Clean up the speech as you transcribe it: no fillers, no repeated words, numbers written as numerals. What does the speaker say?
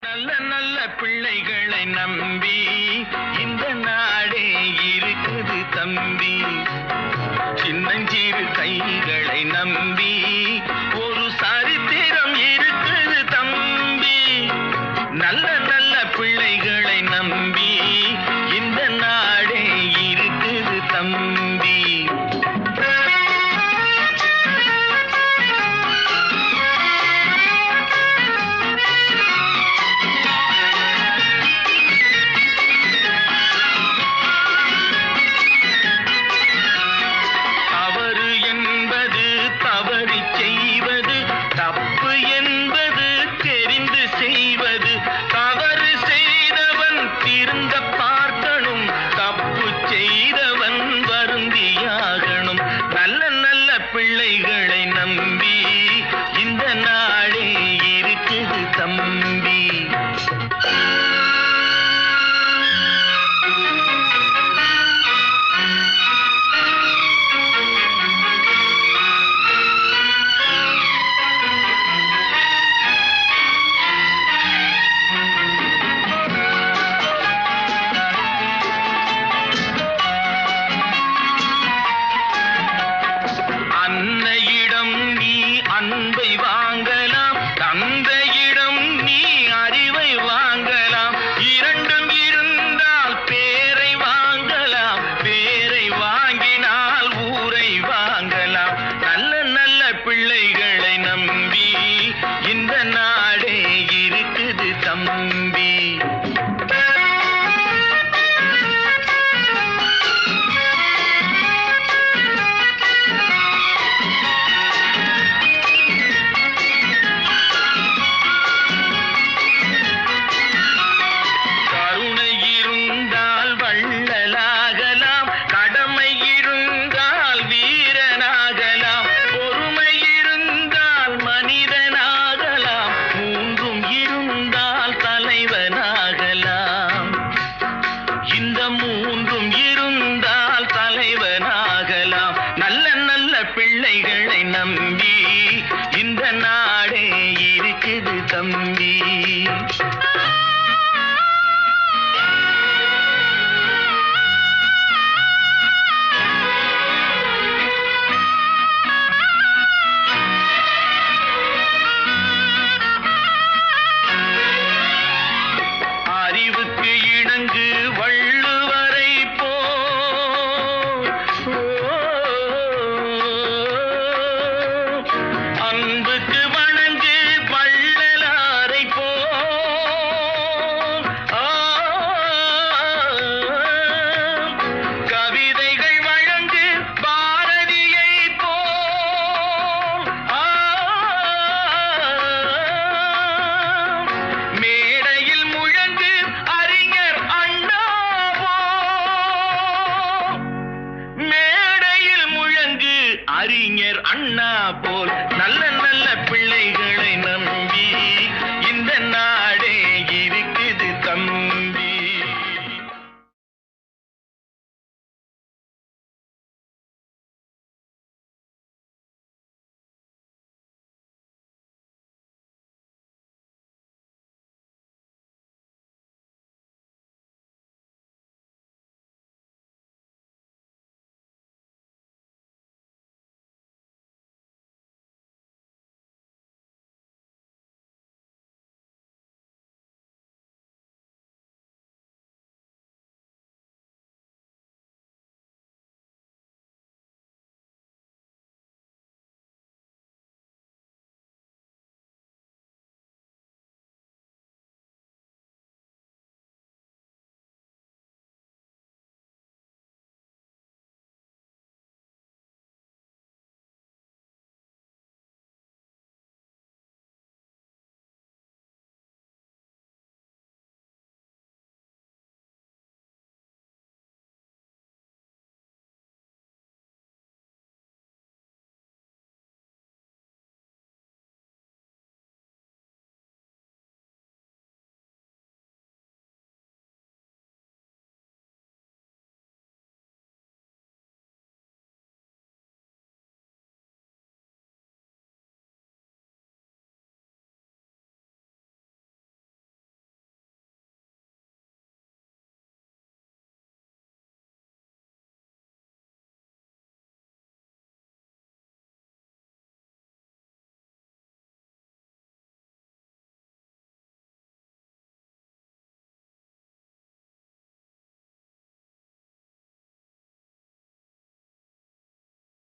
நல்ல நல்ல பிள்ளைகளை நம்பி இந்த நாடே இருக்குது தம்பி. சின்னஞ்சிறு கைகளை நம்பி ஒரு சரித்திரம் இருக்குது தம்பி. நல்ல நல்ல பிள்ளைகளை நம்பி இந்த நாடே இருக்குது தம்பி. தப்பு என்பது தெரிந்து செய்வது, தவறு செய்தவன் திருந்த பார்க்கணும், தப்பு செய்தவன் வருந்தியாகணும். நல்ல நல்ல பிள்ளைகளை நம்பி இந்த நாடே இருக்குது தம்பி. அன்னையிடம் நீ அன்பை வாங்கலாம், தந்தையிடம் நீ அறிவை வாங்கலாம். இரண்டும் இருந்தால் பேரை வாங்கலாம், பேரை வாங்கினால் ஊரை வாங்கலாம். நல்ல நல்ல பிள்ளைகளை நம்பி இந்த நாடே இருக்குது தம்பி. கடமை இருந்தால் வீரனாகலாம், பொறுமை இருந்தால் மனிதனாகலாம், மூன்றும் இருந்தால் தலைவனாகலாம். இந்த மூன்றும் இருந்தால் தலைவனாகலாம். நல்ல நல்ல பிள்ளைகளை நம்பி இந்த நாடே இருக்குது தம்பி.